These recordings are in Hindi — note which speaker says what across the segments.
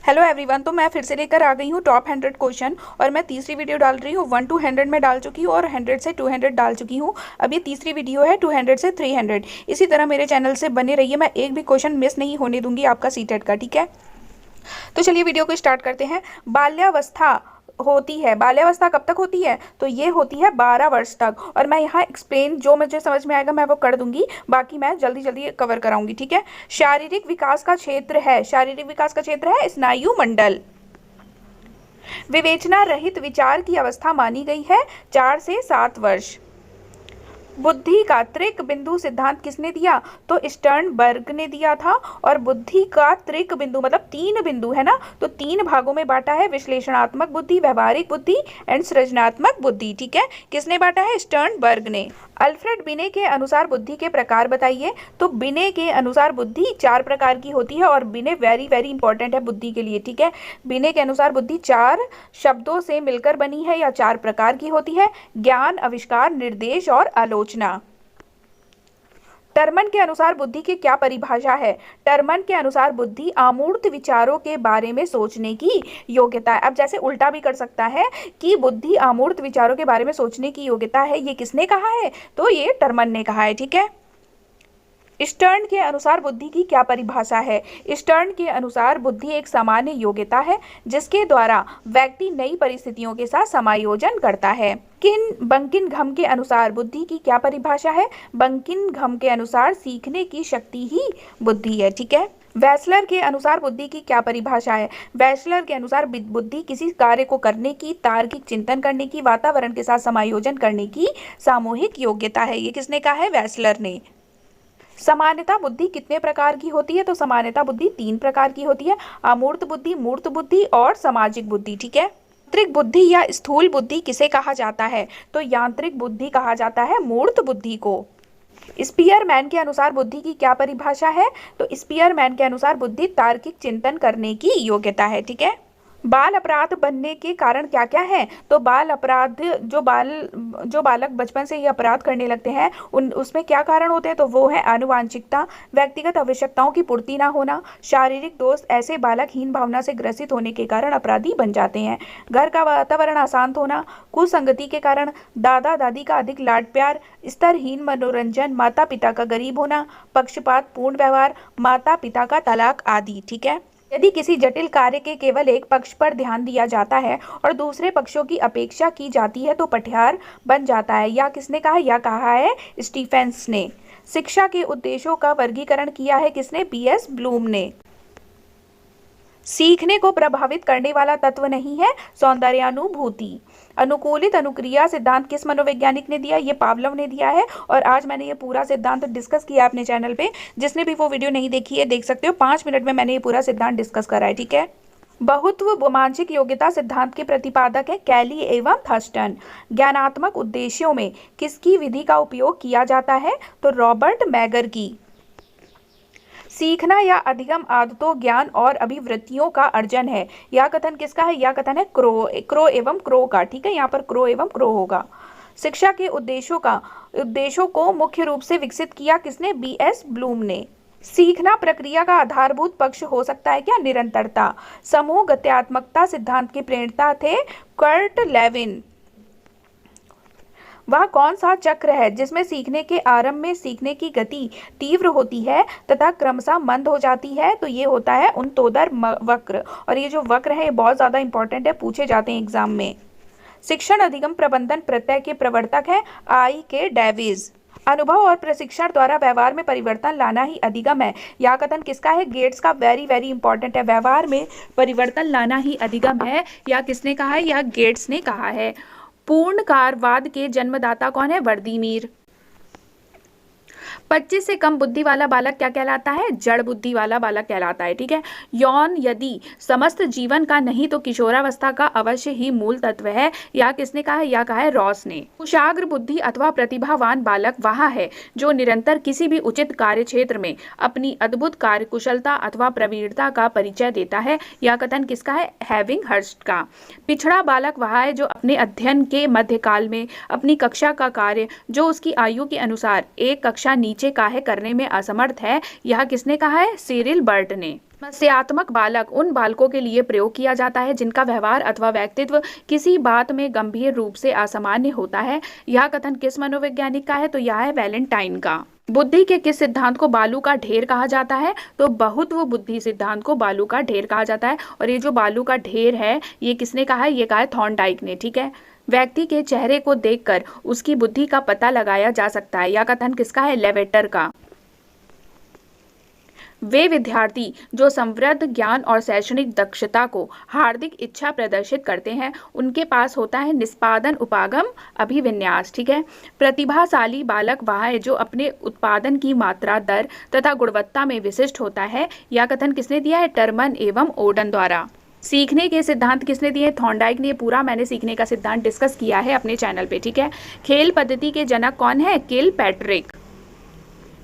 Speaker 1: हेलो एवरीवन, तो मैं फिर से लेकर आ गई हूँ टॉप 100 क्वेश्चन और मैं तीसरी वीडियो डाल रही हूँ। 1 to 100 में डाल चुकी हूँ और 100 से 200 डाल चुकी हूँ। अब ये तीसरी वीडियो है 200 से 300। इसी तरह मेरे चैनल से बने रहिए, मैं एक भी क्वेश्चन मिस नहीं होने दूंगी आपका सीटेट का, ठीक है। तो चलिए वीडियो को स्टार्ट करते हैं। बाल्यावस्था कब तक होती है? तो ये होती है 12 वर्ष तक। और मैं यहाँ एक्सप्लेन जो मुझे समझ में आएगा मैं वो कर दूंगी, बाकी मैं जल्दी जल्दी कवर कराऊंगी, ठीक है। शारीरिक विकास का क्षेत्र है स्नायु मंडल। विवेचना रहित विचार की अवस्था मानी गई है 4 से 7 वर्ष। बुद्धि का त्रिक बिंदु सिद्धांत किसने दिया? तो स्टर्नबर्ग ने दिया था। और बुद्धि का त्रिक बिंदु मतलब 3 बिंदु है ना, तो 3 भागों में बांटा है, विश्लेषणात्मक बुद्धि, व्यवहारिक बुद्धि एंड सृजनात्मक बुद्धि, ठीक है। किसने बांटा है? स्टर्नबर्ग ने। अल्फ्रेड बिने के अनुसार बुद्धि के प्रकार बताइए। तो बिने के अनुसार बुद्धि 4 प्रकार की होती है और बिने वेरी वेरी इंपॉर्टेंट है बुद्धि के लिए, ठीक है। बिने के अनुसार बुद्धि 4 शब्दों से मिलकर बनी है या 4 प्रकार की होती है: ज्ञान, आविष्कार, निर्देश और आलोचना। टर्मन के अनुसार बुद्धि की क्या परिभाषा है? टर्मन के अनुसार बुद्धि अमूर्त विचारों के बारे में सोचने की योग्यता है। अब जैसे उल्टा भी कर सकता है कि बुद्धि अमूर्त विचारों के बारे में सोचने की योग्यता है। ये किसने कहा है? तो ये टर्मन ने कहा है, ठीक है। स्टर्न के अनुसार बुद्धि की क्या परिभाषा है? स्टर्न के अनुसार बुद्धि एक सामान्य योग्यता है जिसके द्वारा व्यक्ति नई परिस्थितियों के साथ समायोजन करता है। बंकिमघम के अनुसार बुद्धि की क्या परिभाषा है? बंकिमघम के अनुसार सीखने की शक्ति ही बुद्धि है, ठीक है। वेस्लर के अनुसार बुद्धि की क्या परिभाषा है? वेस्लर के अनुसार बुद्धि किसी कार्य को करने की, तार्किक चिंतन करने की, वातावरण के साथ समायोजन करने की सामूहिक योग्यता है। ये किसने कहा है? वेस्लर ने। समानता बुद्धि कितने प्रकार की होती है? तो समानता बुद्धि 3 प्रकार की होती है: अमूर्त बुद्धि, मूर्त बुद्धि और सामाजिक बुद्धि, ठीक है। यांत्रिक बुद्धि या स्थूल बुद्धि किसे कहा जाता है? तो यांत्रिक बुद्धि कहा जाता है मूर्त बुद्धि को। स्पीयरमैन के अनुसार बुद्धि की क्या परिभाषा है? तो स्पीयरमैन के अनुसार बुद्धि तार्किक चिंतन करने की योग्यता है, ठीक है। बाल अपराध बनने के कारण क्या क्या है? तो बाल अपराध जो बालक बचपन से ही अपराध करने लगते हैं उसमें क्या कारण होते हैं? तो वो है आनुवांशिकता, व्यक्तिगत आवश्यकताओं की पूर्ति ना होना, शारीरिक दोष। ऐसे बालक हीन भावना से ग्रसित होने के कारण अपराधी बन जाते हैं। घर का वातावरण अशांत होना, कुसंगति के कारण, दादा दादी का अधिक लाड प्यार, स्तरहीन मनोरंजन, माता पिता का गरीब होना, पक्षपात पूर्ण व्यवहार, माता पिता का तलाक आदि, ठीक है। यदि किसी जटिल कार्य के केवल एक पक्ष पर ध्यान दिया जाता है और दूसरे पक्षों की अपेक्षा की जाती है तो पटियार बन जाता है। या किसने कहा? या कहा है स्टीफेंस ने। शिक्षा के उद्देश्यों का वर्गीकरण किया है किसने? बीएस ब्लूम ने। सीखने को प्रभावित करने वाला तत्व नहीं है सौंदर्यानुभूति। अनुकूलित अनुक्रिया सिद्धांत किस मनोवैज्ञानिक ने दिया? ये पावलोव ने दिया है। और आज मैंने ये पूरा सिद्धांत डिस्कस किया अपने चैनल पे, जिसने भी वो वीडियो नहीं देखी है देख सकते हो। 5 मिनट में मैंने ये पूरा सिद्धांत डिस्कस करा है, ठीक है। बहुत्व मानसिक योग्यता सिद्धांत के प्रतिपादक है कैली एवं थर्स्टन। ज्ञानात्मक उद्देश्यों में किसकी विधि का उपयोग किया जाता है? तो रॉबर्ट मैगर की। सीखना या अधिगम आदतों, ज्ञान और अभिवृत्तियों का अर्जन है। यह कथन किसका है? यह कथन है क्रो एवं क्रो का, ठीक है। यहाँ पर क्रो एवं क्रो होगा। शिक्षा के उद्देश्यों को मुख्य रूप से विकसित किया किसने? बीएस ब्लूम ने। सीखना प्रक्रिया का आधारभूत पक्ष हो सकता है क्या? निरंतरता। समूह गत्यात्मकता सिद्धांत के प्रणेता थे कर्ट लेविन। वह कौन सा चक्र है जिसमें सीखने के आरंभ में सीखने की गति तीव्र होती है तथा क्रमशः मंद हो जाती है? तो ये होता है उनतोदर वक्र। और ये जो वक्र है ये बहुत ज्यादा इंपॉर्टेंट है, पूछे जाते हैं एग्जाम में। शिक्षण अधिगम प्रबंधन प्रत्यय के प्रवर्तक है आई के डेविस। अनुभव और प्रशिक्षण द्वारा व्यवहार में परिवर्तन लाना ही अधिगम है। यह कथन किसका है? गेट्स का। वेरी वेरी इंपॉर्टेंट है, व्यवहार में परिवर्तन लाना ही अधिगम है। या किसने कहा है? यह गेट्स ने कहा है। पूर्णकारवाद के जन्मदाता कौन है? वर्दीमीर। 25 से कम बुद्धि वाला बालक क्या कहलाता है? जड़ बुद्धि वाला बालक कहलाता है, ठीक है। यौन यदि समस्त जीवन का नहीं तो किशोरावस्था का अवश्य ही मूल तत्व है। या किसने कहा है? या कहा है रॉस ने। कुशाग्र बुद्धि अथवा प्रतिभावान बालक वह है जो निरंतर किसी भी उचित कार्य क्षेत्र में अपनी अद्भुत कार्यकुशलता अथवा प्रवीणता का परिचय देता है। यह कथन किसका है? हैविंगहर्स्ट का। पिछड़ा बालक वह है जो अपने अध्ययन के मध्यकाल में अपनी कक्षा का कार्य जो उसकी आयु के अनुसार एक कक्षा नीचे का है करने में असमर्थ है। यह किसने कहा है? सिरिल बर्ट ने। समस्यात्मक बालक उन बालकों के लिए प्रयोग किया जाता है जिनका व्यवहार अथवा व्यक्तित्व किसी बात में गंभीर रूप से असामान्य होता है। यह कथन किस मनोवैज्ञानिक का है? तो यह है वैलेंटाइन का। बुद्धि के किस सिद्धांत को बालू का ढेर कहा जाता है? तो बहुत्व बुद्धि सिद्धांत को बालू का ढेर कहा जाता है। और ये जो बालू का ढेर है ये किसने कहा है? ये कहा है थॉर्नडाइक ने। ठीक है। व्यक्ति के चेहरे को देखकर उसकी बुद्धि का पता लगाया जा सकता है। यह कथन किसका है? लेवेटर का। वे विद्यार्थी जो समृद्ध ज्ञान और शैक्षणिक दक्षता को हार्दिक इच्छा प्रदर्शित करते हैं उनके पास होता है निष्पादन उपागम अभिविन्यास। ठीक है। प्रतिभाशाली बालक वह है जो अपने उत्पादन की मात्रा, दर तथा गुणवत्ता में विशिष्ट होता है। यह कथन किसने दिया है? टर्मन एवं ओडन द्वारा। सीखने के सिद्धांत किसने दिए? थॉर्नडाइक ने। पूरा मैंने सीखने का सिद्धांत डिस्कस किया है अपने चैनल पे। ठीक है। खेल पद्धति के जनक कौन है? किलपैट्रिक।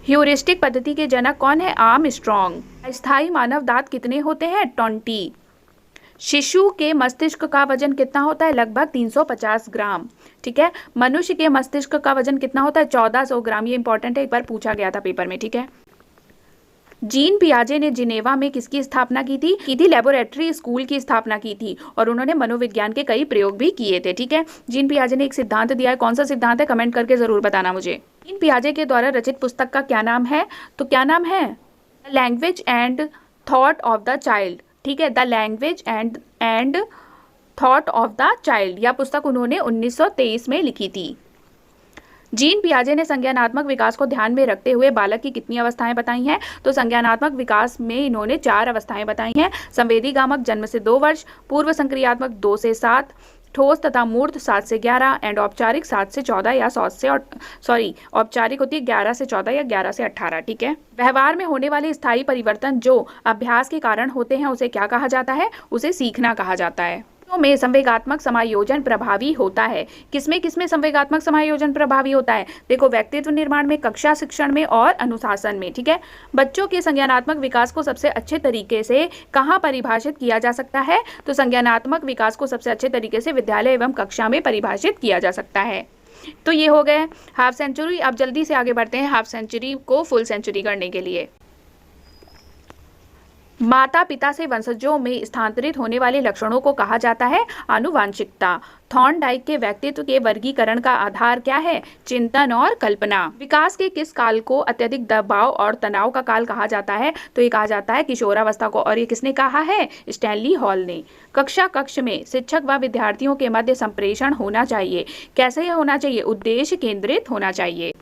Speaker 1: ह्यूरिस्टिक पद्धति के जनक कौन है? आर्मस्ट्रॉन्ग। अस्थायी मानव दांत कितने होते हैं? 20। शिशु के मस्तिष्क का वजन कितना होता है? लगभग 350 ग्राम। ठीक है। मनुष्य के मस्तिष्क का वजन कितना होता है? 1400 ग्राम। ये इंपॉर्टेंट है, एक बार पूछा गया था पेपर में। ठीक है। जीन पियाजे ने जिनेवा में किसकी स्थापना की थी? लेबोरेटरी स्कूल की स्थापना की थी और उन्होंने मनोविज्ञान के कई प्रयोग भी किए थे। ठीक है। जीन पियाजे ने एक सिद्धांत दिया है। कौन सा सिद्धांत है? कमेंट करके जरूर बताना मुझे। जीन पियाजे के द्वारा रचित पुस्तक का क्या नाम है? तो क्या नाम है? The language and thought of the child. ठीक है। The language and thought of the child. यह पुस्तक उन्होंने 1923 में लिखी थी। जीन पियाजे ने संज्ञानात्मक विकास को ध्यान में रखते हुए बालक की कितनी अवस्थाएं बताई हैं? तो संज्ञानात्मक विकास में इन्होंने 4 अवस्थाएं बताई हैं। संवेदीगामक जन्म से 2 वर्ष, पूर्व संक्रियात्मक 2 से 7, ठोस तथा मूर्त 7 से 11 एंड औपचारिक 7 से 14 या 7 से औपचारिक होती है 11 से 14 या 11 से 18। ठीक है। व्यवहार में होने वाले स्थायी परिवर्तन जो अभ्यास के कारण होते हैं उसे क्या कहा जाता है? उसे सीखना कहा जाता है। में संवेगात्मक समायोजन प्रभावी होता है। किसमें किसमें संवेगात्मक समायोजन प्रभावी होता है? देखो, व्यक्तित्व निर्माण में, कक्षा शिक्षण में और अनुशासन में। ठीक है। बच्चों के संज्ञानात्मक विकास को सबसे अच्छे तरीके से कहाँ परिभाषित किया जा सकता है? तो संज्ञानात्मक विकास को सबसे अच्छे तरीके से विद्यालय एवं कक्षा में परिभाषित किया जा सकता है। तो ये हो गए हाफ सेंचुरी। अब जल्दी से आगे बढ़ते हैं हाफ सेंचुरी को फुल सेंचुरी करने के लिए। माता पिता से वंशजों में स्थानांतरित होने वाले लक्षणों को कहा जाता है आनुवांशिकता। थॉर्नडाइक के व्यक्तित्व के वर्गीकरण का आधार क्या है? चिंतन और कल्पना। विकास के किस काल को अत्यधिक दबाव और तनाव का काल कहा जाता है? तो ये कहा जाता है किशोरावस्था को। और ये किसने कहा है? स्टैनली हॉल ने। कक्ष में शिक्षक व विद्यार्थियों के मध्य संप्रेषण होना चाहिए। कैसे होना चाहिए? उद्देश्य केंद्रित होना चाहिए।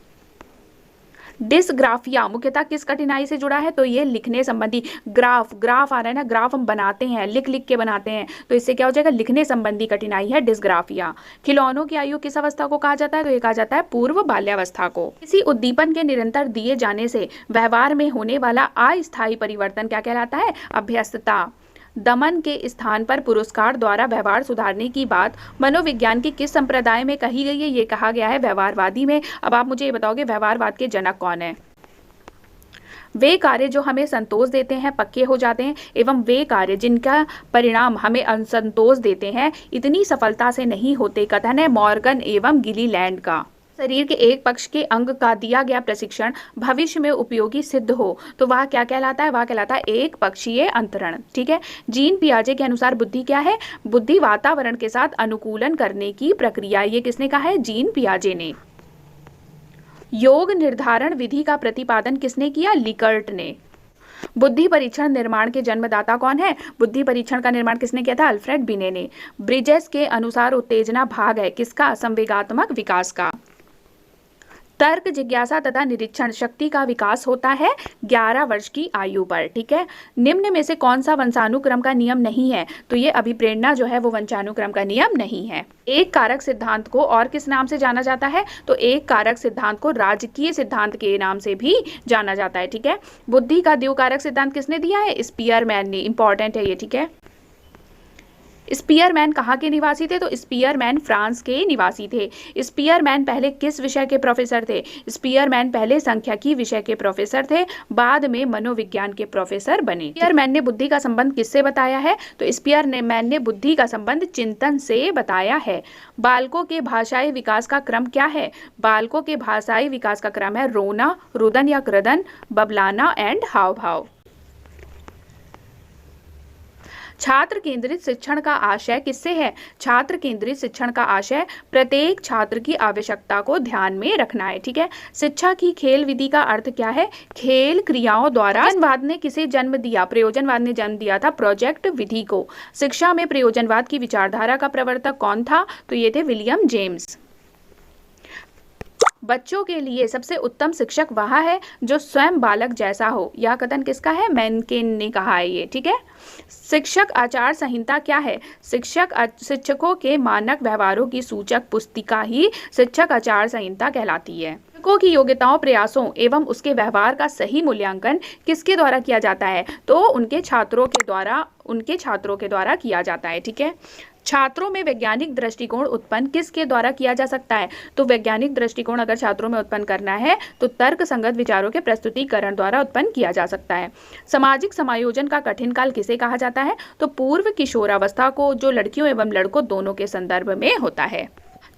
Speaker 1: डिस्ग्राफिया मुख्यतः किस कठिनाई से जुड़ा है? तो ये लिखने संबंधी। ग्राफ आ रहा है ना, ग्राफ हम बनाते हैं, लिख के बनाते हैं, तो इससे क्या हो जाएगा? लिखने संबंधी कठिनाई है डिस्ग्राफिया। खिलौनों की आयु किस अवस्था को कहा जाता है? तो ये कहा जाता है पूर्व बाल्यावस्था को। किसी उद्दीपन के निरंतर दिए जाने से व्यवहार में होने वाला अस्थायी परिवर्तन क्या कहलाता है? अभ्यस्तता। दमन के स्थान पर पुरस्कार द्वारा व्यवहार सुधारने की बात मनोविज्ञान के किस संप्रदाय में कही गई है? ये कहा गया है व्यवहारवादी में। अब आप मुझे ये बताओगे व्यवहारवाद के जनक कौन है? वे कार्य जो हमें संतोष देते हैं पक्के हो जाते हैं, एवं वे कार्य जिनका परिणाम हमें असंतोष देते हैं इतनी सफलता से नहीं होते। कथन है मॉर्गन एवं गिलीलैंड का। शरीर के एक पक्ष के अंग का दिया गया प्रशिक्षण भविष्य में उपयोगी सिद्ध हो तो वह क्या कहलाता है? वह कहलाता है एक पक्षीय अंतरण। ठीक है। जीन पियाजे के अनुसार बुद्धि क्या है? बुद्धि वातावरण के साथ अनुकूलन करने की प्रक्रिया। ये किसने कहा है? जीन पियाजे ने। योग निर्धारण विधि का प्रतिपादन किसने किया? लिकर्ट ने। बुद्धि परीक्षण निर्माण के जन्मदाता कौन है? बुद्धि परीक्षण का निर्माण किसने किया था? अल्फ्रेड बिने ने। ब्रिजेस के अनुसार उत्तेजना भाग है किसका? संवेगात्मक विकास का। तर्क, जिज्ञासा तथा निरीक्षण शक्ति का विकास होता है 11 वर्ष की आयु पर। ठीक है। निम्न में से कौन सा वंशानुक्रम का नियम नहीं है? तो ये अभिप्रेरणा जो है वो वंशानुक्रम का नियम नहीं है। एक कारक सिद्धांत को और किस नाम से जाना जाता है? तो एक कारक सिद्धांत को राजकीय सिद्धांत के नाम से भी जाना जाता है। ठीक है। बुद्धि का द्विकारक सिद्धांत किसने दिया है? स्पीयरमैन ने। इंपॉर्टेंट है ये। ठीक है। स्पीयरमैन कहाँ के निवासी थे? तो स्पीयरमैन फ्रांस के निवासी थे। स्पीयरमैन पहले किस विषय के प्रोफेसर थे? स्पीयरमैन पहले सांख्यिकी विषय के प्रोफेसर थे, बाद में मनोविज्ञान के प्रोफेसर बने। स्पीयरमैन ने बुद्धि का संबंध किससे बताया है? तो स्पीयरमैन ने बुद्धि का संबंध चिंतन से बताया है। बालकों के भाषाई विकास का क्रम क्या है? बालकों के भाषाई विकास का क्रम है रोना, रुदन या क्रदन, बबलाना एंड हाव भाव। छात्र केंद्रित शिक्षण का आशय किससे है? छात्र केंद्रित शिक्षण का आशय प्रत्येक छात्र की आवश्यकता को ध्यान में रखना है। ठीक है। शिक्षा की खेल विधि का अर्थ क्या है? खेल क्रियाओं द्वारा प्रयोजनवाद ने किसे जन्म दिया? प्रयोजनवाद ने जन्म दिया था प्रोजेक्ट विधि को। शिक्षा में प्रयोजनवाद की विचारधारा का प्रवर्तक कौन था? तो ये थे विलियम जेम्स। बच्चों के लिए सबसे उत्तम शिक्षक वह है जो स्वयं बालक जैसा हो। यह कथन किसका है? मैनकेन ने कहा है ये। ठीक है। शिक्षक आचार संहिता क्या है? शिक्षकों के मानक व्यवहारों की सूचक पुस्तिका ही शिक्षक आचार संहिता कहलाती है। शिक्षकों की योग्यताओं, प्रयासों एवं उसके व्यवहार का सही मूल्यांकन किसके द्वारा किया जाता है? तो उनके छात्रों के द्वारा किया जाता है। ठीक है। छात्रों में वैज्ञानिक दृष्टिकोण उत्पन्न किसके द्वारा किया जा सकता है? तो वैज्ञानिक दृष्टिकोण अगर छात्रों में उत्पन्न करना है तो तर्क संगत विचारों के प्रस्तुतिकरण द्वारा उत्पन्न किया जा सकता है। सामाजिक समायोजन का कठिन काल किसे कहा जाता है? तो पूर्व किशोरावस्था को, जो लड़कियों एवं लड़कों दोनों के संदर्भ में होता है।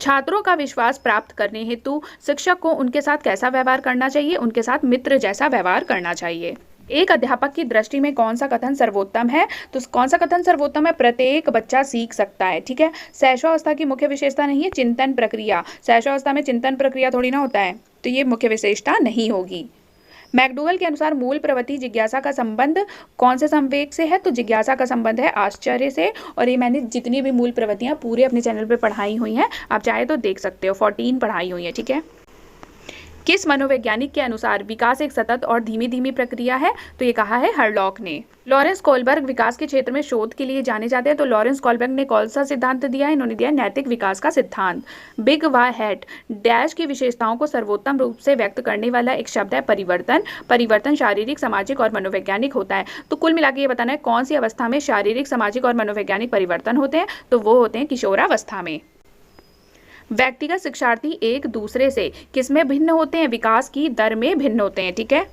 Speaker 1: छात्रों का विश्वास प्राप्त करने हेतु शिक्षक को उनके साथ कैसा व्यवहार करना चाहिए? उनके साथ मित्र जैसा व्यवहार करना चाहिए। एक अध्यापक की दृष्टि में कौन सा कथन सर्वोत्तम है? तो कौन सा कथन सर्वोत्तम है? प्रत्येक बच्चा सीख सकता है। ठीक है। शैशवावस्था की मुख्य विशेषता नहीं है चिंतन प्रक्रिया। शैशवावस्था में चिंतन प्रक्रिया थोड़ी ना होता है, तो ये मुख्य विशेषता नहीं होगी। मैकडूगल के अनुसार मूल प्रवृत्ति जिज्ञासा का संबंध कौन से संवेग से है? तो जिज्ञासा का संबंध है आश्चर्य से। और ये मैंने जितनी भी मूल प्रवृत्तियां पूरे अपने चैनल पे पढ़ाई हुई हैं, आप चाहे तो देख सकते हो, 14 पढ़ाई हुई है। ठीक है। किस मनोवैज्ञानिक के अनुसार विकास एक सतत और धीमी धीमी प्रक्रिया है? तो ये कहा है हरलॉक ने। लॉरेंस कोलबर्ग विकास के क्षेत्र में शोध के लिए जाने जाते हैं। तो लॉरेंस कोलबर्ग ने कौन सा सिद्धांत दिया है? इन्होंने दिया नैतिक विकास का सिद्धांत। बिग वाई हैट डैश की विशेषताओं को सर्वोत्तम रूप से व्यक्त करने वाला एक शब्द है परिवर्तन। परिवर्तन शारीरिक, सामाजिक और मनोवैज्ञानिक होता है। तो कुल मिलाकर ये बताना है कौन सी अवस्था में शारीरिक, सामाजिक और मनोवैज्ञानिक परिवर्तन होते हैं? तो वो होते हैं किशोरावस्था में। व्यक्तिगत शिक्षार्थी एक दूसरे से किसमें भिन्न होते हैं? विकास की दर में भिन्न होते हैं। ठीक है।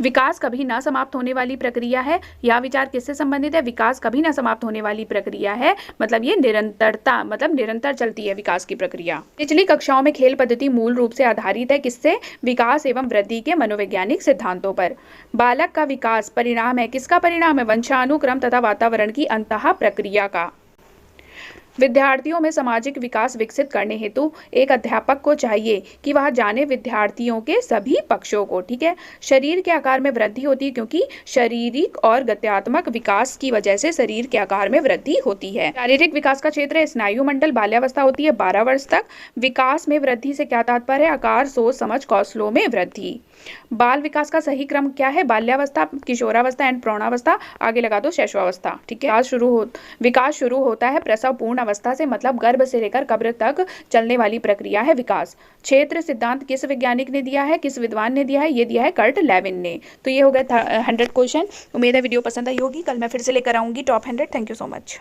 Speaker 1: विकास कभी न समाप्त होने वाली प्रक्रिया है। यह विचार किससे संबंधित है? विकास कभी न समाप्त होने वाली प्रक्रिया है, मतलब ये निरंतरता, मतलब निरंतर चलती है विकास की प्रक्रिया। पिछली कक्षाओं में खेल पद्धति मूल रूप से आधारित है किससे? विकास एवं वृद्धि के मनोवैज्ञानिक सिद्धांतों पर। बालक का विकास परिणाम है, किसका परिणाम है? वंशानुक्रम तथा वातावरण की अंतः प्रक्रिया का। विद्यार्थियों में सामाजिक विकास विकसित करने हेतु एक अध्यापक को चाहिए कि वह जाने विद्यार्थियों के सभी पक्षों को। ठीक है। शरीर के आकार में वृद्धि होती है क्योंकि शारीरिक और गत्यात्मक विकास की वजह से शरीर के आकार में वृद्धि होती है। शारीरिक विकास का क्षेत्र है स्नायु मंडल। बाल्यावस्था होती है 12 वर्ष तक। विकास में वृद्धि से क्या तात्पर्य है? आकार, सोच, समझ, कौशलों में वृद्धि। बाल विकास का सही क्रम क्या है? बाल्यावस्था, किशोरावस्था एंड प्रौढ़ावस्था, आगे लगा दो शैशवावस्था। ठीक है। विकास शुरू होता है प्रसव पूर्ण अवस्था से, मतलब गर्भ से लेकर कब्र तक चलने वाली प्रक्रिया है विकास। क्षेत्र सिद्धांत किस वैज्ञानिक ने दिया है? किस विद्वान ने दिया है? ये दिया है कर्ट लेविन ने। तो ये हो गया 100 क्वेश्चन। उम्मीद है वीडियो पसंद आई होगी। कल मैं फिर से लेकर आऊंगी top 100। Thank you so much.